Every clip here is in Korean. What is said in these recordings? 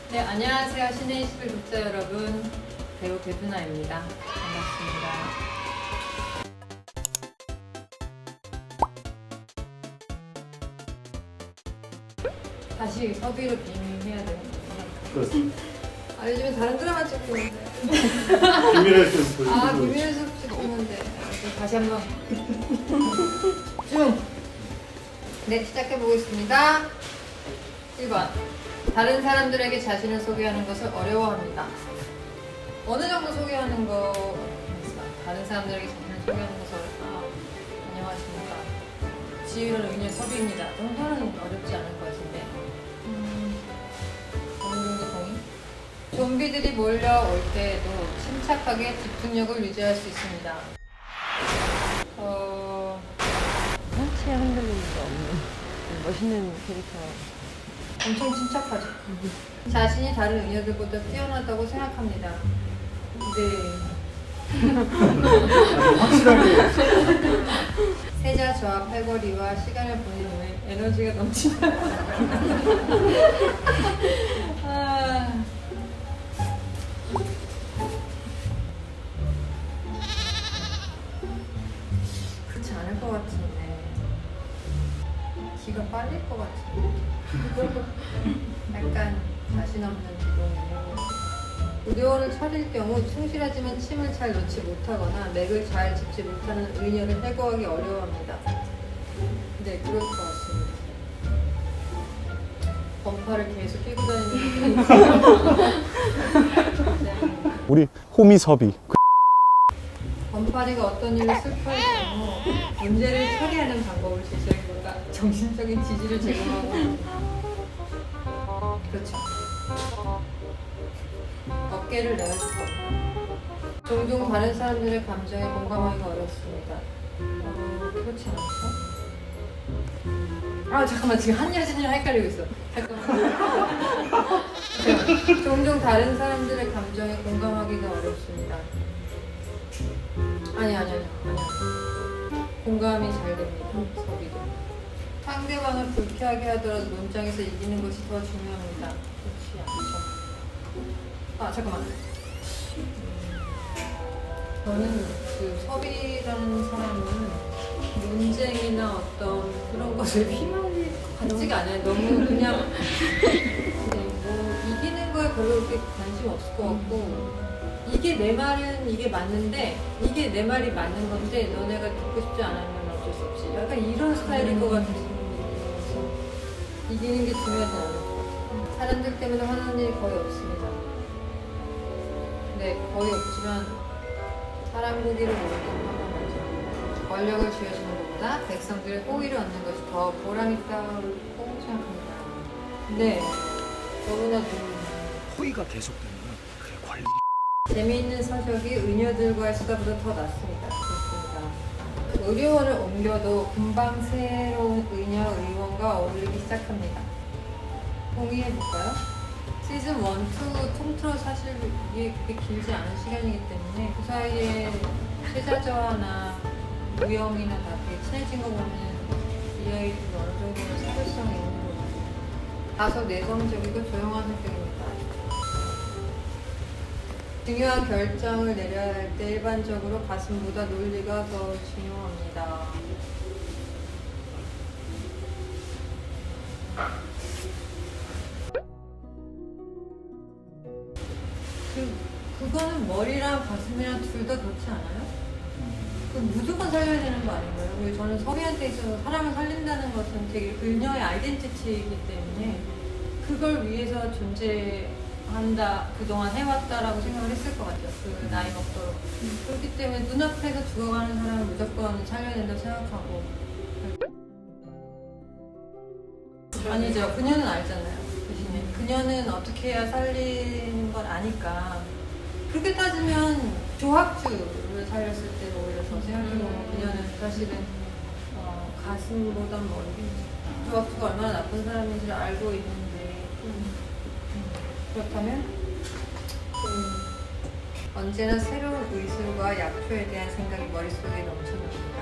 네, 안녕하세요. 신의 21 독자 여러분. 배우 배두나입니다. 반갑습니다. 다시 섭외로 빙해야 되는 거예요. 그렇습니다. 아, 요즘에 다른 드라마 찍고 있는데. 비밀의 숲 보여주고 아, 비밀의 숲 찍고 있는데. 다시 한번. 쭉! 네, 시작해보겠습니다. 1번. 다른 사람들에게 자신을 소개하는 것을 어려워합니다. 어느 정도 소개하는 거, 다른 사람들에게 자신을 소개하는 것을 안녕하십니까. 지휘를 의녀 섭외입니다. 정도는 어렵지 않을 것 같은데. 어느 정도 동의? 좀비들이 몰려올 때에도 침착하게 집중력을 유지할 수 있습니다. 한치의 흔들림도 없는 멋있는 캐릭터. 엄청 침착하죠. 자신이 다른 의녀들보다 뛰어나다고 생각합니다. 네. 확실하게 세자 저하 팔걸이와 시간을 보낸 후에 에너지가 넘친다. 아. 그렇지 않을 것 같은데. 기가 빨릴 것 같은데. 약간 자신 없는 기동이에요. 의료원을 차릴 경우 충실하지만 침을 잘 놓지 못하거나 맥을 잘 짚지 못하는 의녀를 해고하기 어려워합니다. 네, 그럴 것 같습니다. 범파를 계속 끼고 다니는 네. 우리 호미섭이 범파리가 어떤 일을 슬퍼할 경우 문제를 처리하는 방법을 제시하기보다 정신적인 지지를 제공하고 합니다. 그렇죠. 어깨를 내어줄 겁니다. 종종 다른 사람들의 감정에 공감하기가 어렵습니다. 그렇지 않죠? 아 잠깐만, 지금 한 여진이랑 헷갈리고 있어. 잠깐만. 종종 다른 사람들의 감정에 공감하기가 어렵습니다. 아니. 공감이 잘 됩니다. 소리도. 상대방을 불쾌하게 하더라도 논장에서 이기는 것이 더 중요합니다. 그렇지 않죠? 아 잠깐만. 저는 그 섭이라는 사람은 논쟁이나 어떤 그런 것을 희망이 같지가 않아요. 너무 그냥 뭐 이기는 거에 별로 그렇게 관심 없을 것 같고, 이게 내 말은 이게 맞는데 이게 내 말이 맞는 건데 너네가 듣고 싶지 않으면 어쩔 수 없이, 약간 이런 스타일인 것 같아서 이기는 게 중요하지 않을 것 같아요. 사람들 때문에 화나는 일이 거의 없습니다. 네, 거의 없지만 사람 보기를 모르는 화가 나죠. 권력을 쥐어주는 것보다 백성들의 호의를 얻는 것이 더 보람있다고 생각합니다. 네, 너무나도 호의가 계속되면 그게 관리. 재미있는 서적이 의녀들과의 수다보다 더 낫습니다. 그렇습니다. 의료원을 옮겨도 금방 새로운 의녀 의원과 어울리기 시작합니다. 동의해볼까요? 시즌 1, 2 통틀어 사실 이게 그렇게 길지 않은 시간이기 때문에 그 사이에 세자저하나 무영이나 다 되게 친해진 거 보면 이 아이들이 어느 정도는 사교성이 있는 것 같아요. 다소 내성적이고 조용한 성격입니다. 중요한 결정을 내려야 할 때 일반적으로 가슴보다 논리가 더 중요합니다. 그거는 머리랑 가슴이랑 둘 다 그렇지 않아요? 그 무조건 살려야 되는 거 아닌가요? 그리고 저는 섭이한테 있어서 사람을 살린다는 것은 되게 그녀의 아이덴티티이기 때문에 그걸 위해서 존재한다, 그동안 해왔다라고 생각을 했을 것 같아요. 그 나이 먹도록. 그렇기 때문에 눈앞에서 죽어가는 사람을 무조건 살려야 된다고 생각하고. 아니죠. 그녀는 알잖아요. 대신에 그녀는 어떻게 해야 살리는 걸 아니까. 그렇게 따지면 조학주를 살렸을 때로 오히려 더 생각해보면 그녀는 사실은 가슴보단 머리. 조학주가 얼마나 나쁜 사람인지를 알고 있는데 그렇다면 언제나 새로운 의술과 약초에 대한 생각이 머릿속에 넘쳐납니다.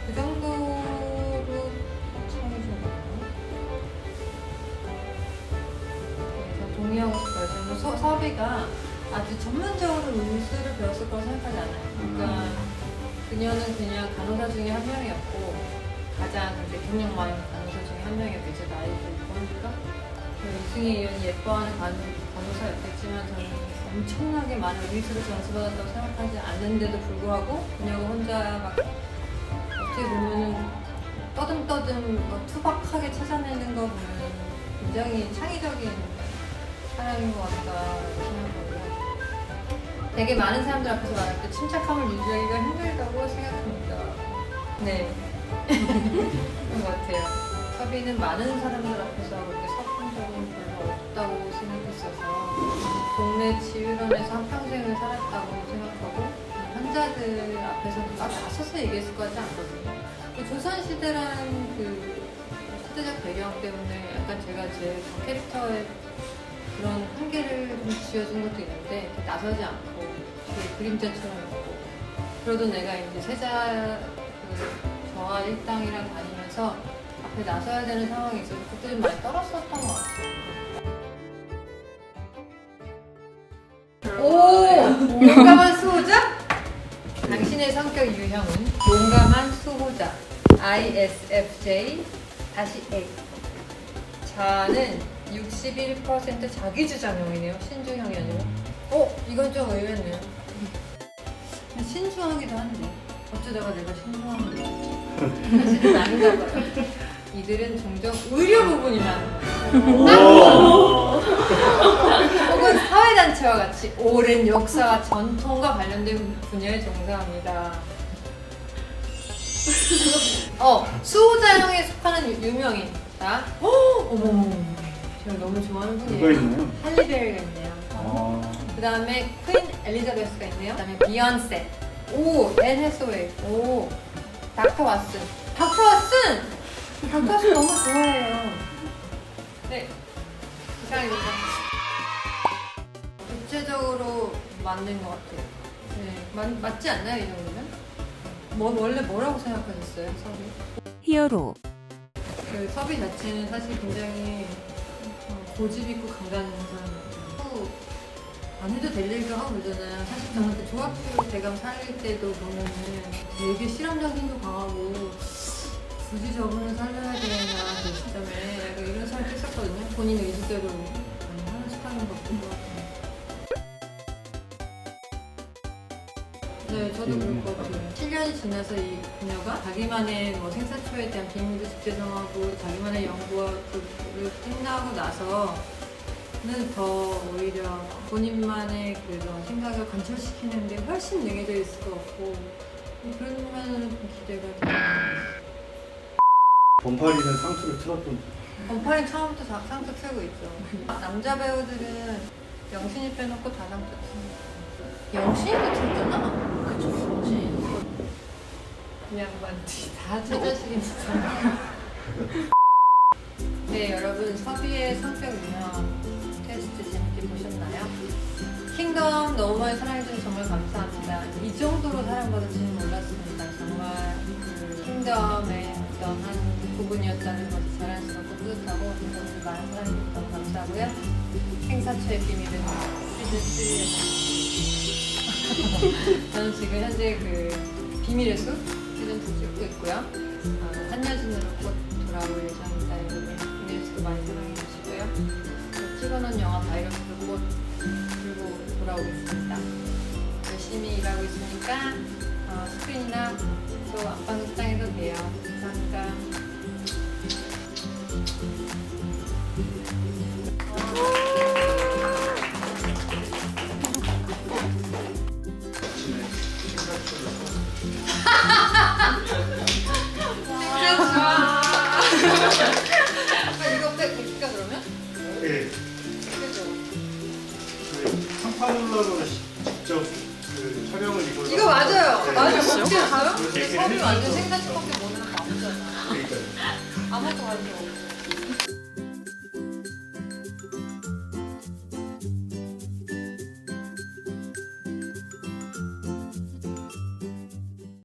그 정도로 차이죠. 네. 섭이가 아주 전문적으로 의술을 배웠을 거라고 생각하지 않아요. 그러니까 그녀는 그냥 간호사 중에 한 명이었고 가장 이제 경력 많은 간호사 중에 한 명이었고 이제 나이도 있고 하니까 이승희 의원이 예뻐하는 간호사였겠지만 저는 엄청나게 많은 의술을 전수받았다고 생각하지 않는데도 불구하고 그녀가 혼자 막 어떻게 보면은 떠듬떠듬 투박하게 찾아내는 거 보면 굉장히 창의적인 사람인 것 같다고 생각하고요. 되게 많은 사람들 앞에서 말할 때 침착함을 유지하기가 힘들다고 생각합니다. 네. 그런 것 같아요. 섭이는 많은 사람들 앞에서 그렇게 서풍적인 별로 없다고 생각했어서 동네 치유원에서 한평생을 살았다고 생각하고 환자들 앞에서는 막 나서서 얘기했을 것 같지 않거든요. 조선시대란 그 시대적 배경 때문에 약간 제가 제 캐릭터의 그런 한계를 좀 지어준 것도 있는데 나서지 않고 되게 그림자처럼 있고 그러던 내가 이제 세자 저하 일당이랑 다니면서 앞에 나서야 되는 상황이 있어서 그때 좀 많이 떨었었던 것 같아요. 오! 용감한 수호자? 당신의 성격 유형은 용감한 수호자 ISFJ-A 자는 61% 자기주장형이네요. 신중형이 아니라. 이건 좀 의외네요. 신중하기도 한데 어쩌다가 내가 신중한 거지? 사실은 아닌가 봐요. 이들은 종종 의료 부분이 많은 거예요. 혹은 사회단체와 같이 오랜 역사와 전통과 관련된 분야에 종사합니다. 수호자형에 속하는 유명인. 자, 어머. 제가 너무 좋아하는 누가 분이에요. 있나요? 할리베리가 있네요. 그 다음에 퀸 엘리자베스가 있네요. 그 다음에 비욘세. 앤 해소웨이. 닥터 왓슨. 닥터 왓슨 너무 좋아해요. 네, 이상입니다. 구체적으로 맞는 것 같아요. 네, 맞지 않나요, 이 정도면? 원래 뭐라고 생각하셨어요, 섭이? 히어로. 그 섭이 자체는 사실 굉장히 고집 있고 강단있는 사람이에요. 안 해도 될 얘기를 하고 그러잖아요. 사실 저는 그 조합주 대감 살릴 때도 보면은 되게 실험적인도 강하고 굳이 저분을 살려야 되나 그 시점에 약간 이런 생각을 했었거든요. 본인 의지대로 하나씩 하는 것 같기도 하고. 네, 저도 그럴 것 같아요. 7년이 지나서 이 그녀가 자기만의 생사초에 대한 비밀도 집대성하고 자기만의 연구를 끝나고 나서는 더 오히려 본인만의 그런 생각을 관철시키는 데 훨씬 능해져 있을 것 같고 그런 면은 기대가 돼요. 범파리는 상투를 틀었던 범파리 처음부터 상투 틀고 있죠. 남자 배우들은 영신이 빼놓고 다 상투 틉니다. 영신이도 틀었잖아. 그쵸, 영신. 그냥 다 제자식인 듯한. 네, 여러분 섭이의 성격 유형 테스트 재밌게 보셨나요? 킹덤 너무 많이 사랑해주셔서 정말 감사합니다. 이 정도로 사랑받을지는 몰랐습니다. 정말 그 킹덤의 어떤 한 부분이었다는 것이 자랑스럽고 뿌듯하고 여러분들 많은 사랑해주셔서 너무 감사하고요. 행사초의 비밀은 시즌3에서 저는 지금 현재 그 비밀의 숲 시즌2 찍고 있고요. 한여진으로 곧 돌아올 예정입니다. 여러분 비밀의 숲도 많이 사랑해 주시고요. 찍어놓은 영화 바이러스도 곧 들고 돌아오겠습니다. 열심히 일하고 있으니까 스크린이나 또 안방극장에서 봬요. 감사합니다. 이거 뺄까 그러면? 네. 그죠? 상파놀라로 직접 그 촬영을 이거 맞아요. 네. 맞아요. 어떻게 알아요? 그렇게 섭이 완전 해주셔서. 생산치밖에 모르는 거 아무잖아. 그러니까요. 아무것도 관심 없고.